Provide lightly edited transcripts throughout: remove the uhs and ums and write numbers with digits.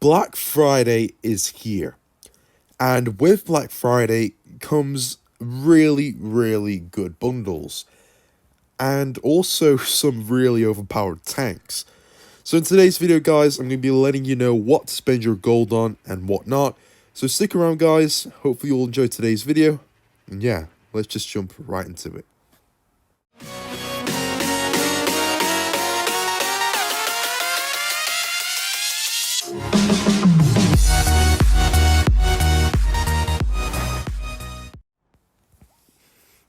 Black Friday is here, and with Black Friday comes really good bundles, and also some really overpowered tanks. So in today's video, guys, I'm going to be letting you know what to spend your gold on and what not. So stick around, guys. Hopefully you'll enjoy today's video. And yeah, let's just jump right into it.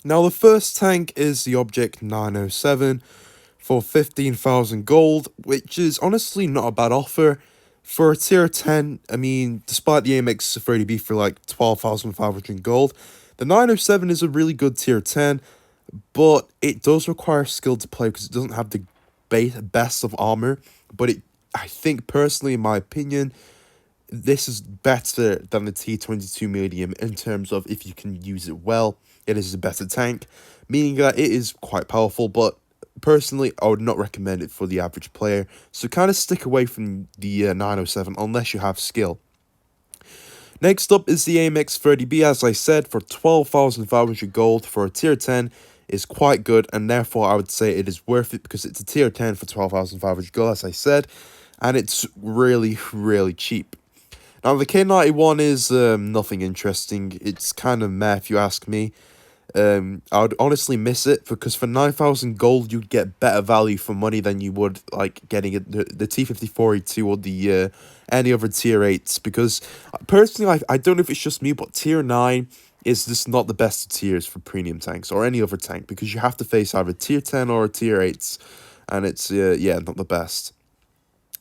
Now the first tank is the Object 907 for 15,000 gold, which is honestly not a bad offer. For a tier 10, I mean, despite the AMX 30B for like 12,500 gold, the 907 is a really good tier 10, but it does require skill to play because it doesn't have the best of armor. But I think personally, in my opinion, this is better than the T22 medium in terms of if you can use it well. It is a better tank, meaning that it is quite powerful, but personally, I would not recommend it for the average player, so kind of stick away from the 907 unless you have skill. Next up is the AMX 30B, as I said, for 12,500 gold for a tier 10 is quite good, and therefore I would say it is worth it because it's a tier 10 for 12,500 gold, as I said, and it's really cheap. Now, the K91 is nothing interesting. It's kind of meh if you ask me. I would honestly miss it because for 9,000 gold, you'd get better value for money than you would like getting the T54E2 or the any other tier 8s. Because personally, I don't know if it's just me, but tier 9 is just not the best of tiers for premium tanks or any other tank because you have to face either tier 10 or tier 8s, and it's yeah, not the best.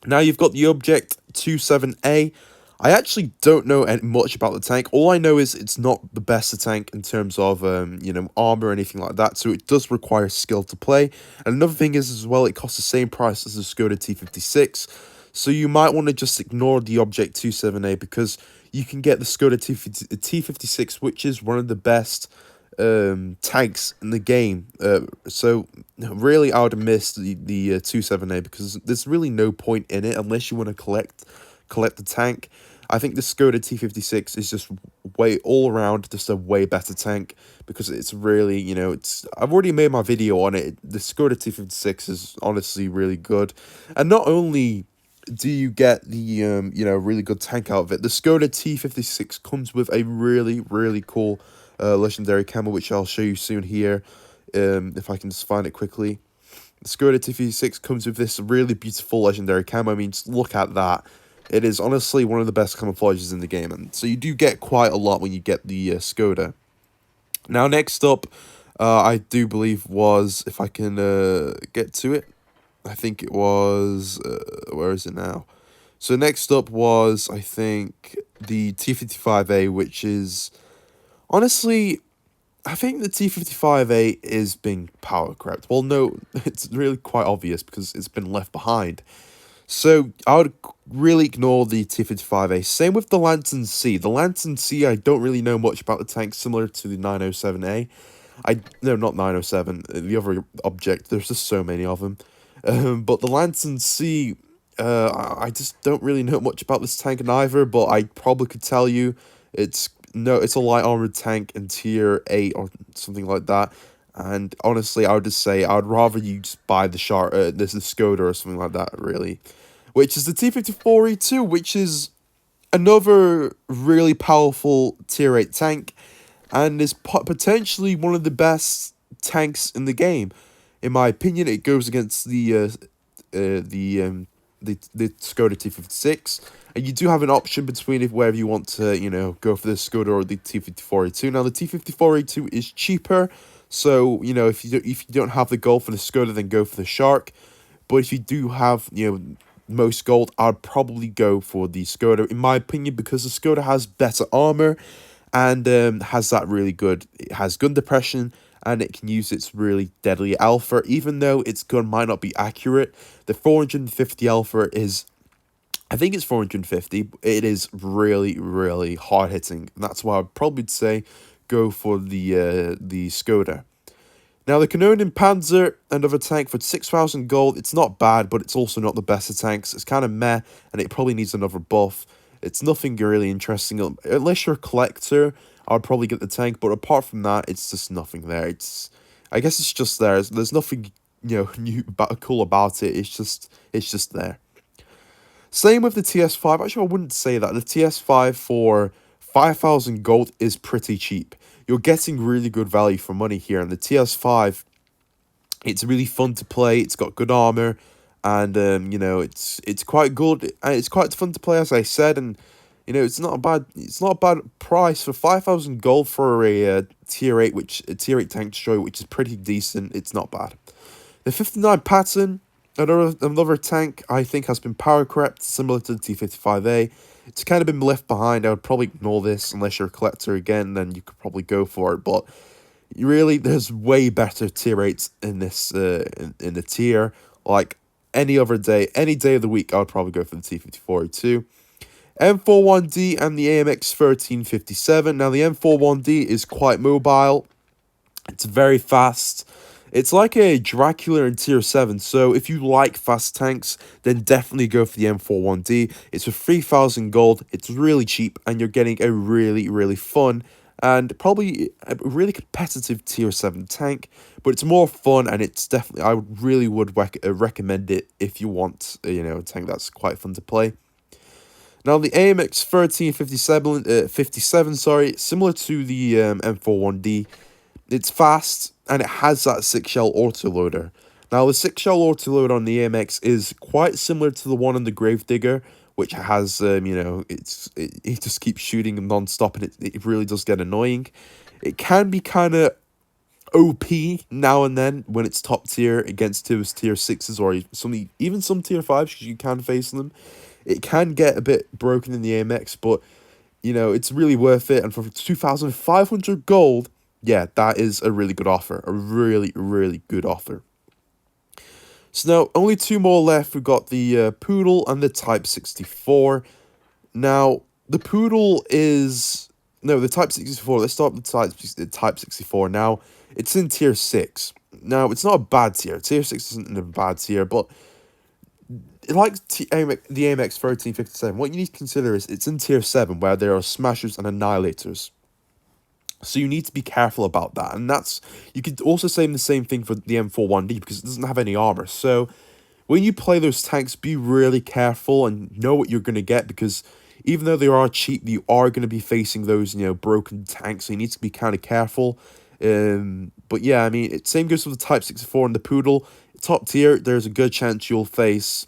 Now you've got the Object 27A. I actually don't know much about the tank. All I know is it's not the best tank in terms of, armor or anything like that. So it does require skill to play. And another thing is as well, it costs the same price as the Skoda T56. So you might want to just ignore the Object 27A because you can get the Skoda T56, which is one of the best tanks in the game. So really, I would miss the 27A because there's really no point in it unless you want to collect the tank. I think the Skoda T56 is just way all around just a way better tank because it's really, I've already made my video on it. The Skoda T56 is honestly really good. And not only do you get the really good tank out of it, the Skoda T56 comes with a really cool legendary camo, which I'll show you soon here, if I can just find it quickly. The Skoda T56 comes with this really beautiful legendary camo. I mean, just look at that. It is honestly one of the best camouflages in the game, and so you do get quite a lot when you get the Skoda. Now, next up, I do believe was, if I can get to it, I think it was, where is it now? So next up was, I think, the T55A, which is, honestly, I think the T55A is being power crept. Well, no, it's really quite obvious because it's been left behind. So I would really ignore the T55A. Same with the Lantern C. The Lantern C, I don't really know much about the tank, similar to the 907A. No, not 907, the other Object. There's just so many of them. But the Lantern C, I just don't really know much about this tank neither, but I probably could tell you it's a light armored tank in tier 8 or something like that. And honestly, I would just say I would rather you just buy the Skoda or something like that, really. Which is the T54E2, which is another really powerful tier 8 tank, and is potentially one of the best tanks in the game. In my opinion, it goes against the Skoda T56, and you do have an option between whether you want to, go for the Skoda or the T54E2. Now, the T54E2 is cheaper, so, if you don't have the gold for the Skoda, then go for the Shark. But if you do have, most gold, I'd probably go for the Skoda, in my opinion, because the Skoda has better armor and has that really good, it has gun depression, and it can use its really deadly alpha. Even though its gun might not be accurate, the 450 alpha is, I think it's 450, it is really hard hitting. That's why I'd probably say go for the Skoda. Now, the Canonian Panzer, another tank for 6,000 gold. It's not bad, but it's also not the best of tanks. It's kind of meh, and it probably needs another buff. It's nothing really interesting. Unless you're a collector, I would probably get the tank, but apart from that, it's just nothing there. I guess it's just there. There's nothing, new cool about it. It's just there. Same with the TS5. Actually, I wouldn't say that. The TS5 for 5,000 gold is pretty cheap. You're getting really good value for money here. And the TS5, it's really fun to play. It's got good armor. And, it's quite good. It's quite fun to play, as I said. And, it's not a bad price for 5,000 gold for a tier 8, a tier 8 tank destroyer, which is pretty decent. It's not bad. The 59 pattern, another tank, I think has been power crept, similar to the T55A. It's kind of been left behind. I would probably ignore this unless you're a collector again, then you could probably go for it. But really, there's way better tier 8s in this in the tier. Like any other day, any day of the week, I would probably go for the T54A2. M41D and the AMX 1357. Now, the M41D is quite mobile. It's very fast. It's like a Dracula in tier 7, so if you like fast tanks, then definitely go for the M41D. It's for 3,000 gold, it's really cheap, and you're getting a really, really fun and probably a really competitive tier 7 tank, but it's more fun, and it's definitely, I really would recommend it if you want, a tank that's quite fun to play. Now, the AMX 1357, similar to the M41D, it's fast, and it has that 6-shell autoloader. Now, the 6-shell autoloader on the AMX is quite similar to the one on the Gravedigger, which has, it just keeps shooting non-stop, and it really does get annoying. It can be kind of OP now and then when it's top tier against tier 6s or even some tier 5s, because you can face them. It can get a bit broken in the AMX, but, it's really worth it, and for 2,500 gold, yeah, that is a really good offer. A really, really good offer. So now, only two more left. We've got the Poodle and the Type 64. Now, the Poodle is... No, the Type 64. Let's start with the Type 64. Now, it's in tier 6. Now, it's not a bad tier. Tier 6 isn't a bad tier, but... Like the AMX 1357, what you need to consider is it's in tier 7, where there are Smashers and Annihilators. So you need to be careful about that. And you could also say the same thing for the M41D, because it doesn't have any armor. So when you play those tanks, be really careful and know what you're going to get, because even though they are cheap, you are going to be facing those, broken tanks. So you need to be kind of careful. But yeah, I mean, same goes with the Type 64 and the Poodle. Top tier, there's a good chance you'll face,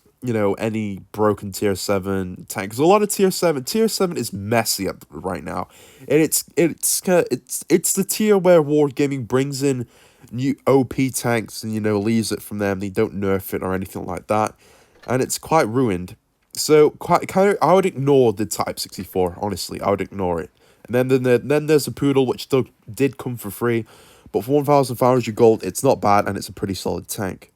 any broken tier 7 tank. Because a lot of tier 7 is messy right now. And it's the tier where Wargaming brings in new OP tanks and, leaves it from them. They don't nerf it or anything like that. And it's quite ruined. So, I would ignore the Type 64, honestly. I would ignore it. And then there's the Poodle, which did come for free. But for 1,500 gold, it's not bad, and it's a pretty solid tank.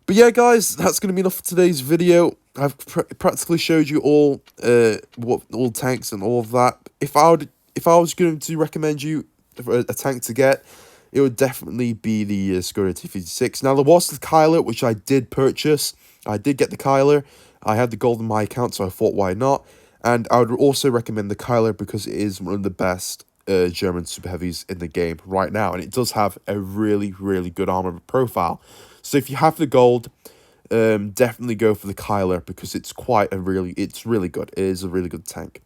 But yeah, guys, that's going to be enough for today's video. I've practically showed you all all tanks and all of that. If I was going to recommend you a tank to get, it would definitely be the Skoda T56. Now, there was the Kyler, which I did purchase. I did get the Kyler. I had the gold in my account, so I thought, why not? And I would also recommend the Kyler because it is one of the best German super heavies in the game right now, and it does have a really, really good armor profile. So if you have the gold, definitely go for the Kyler because it's really good. It is a really good tank.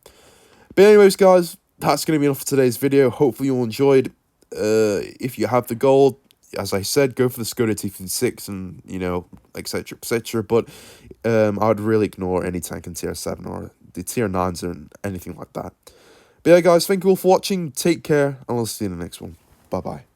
But anyways, guys, that's going to be enough for today's video. Hopefully you all enjoyed. If you have the gold, as I said, go for the Skoda T56 and, etc, etc. But I would really ignore any tank in tier 7 or the tier 9s or anything like that. But yeah, guys, thank you all for watching. Take care, and I'll see you in the next one. Bye-bye.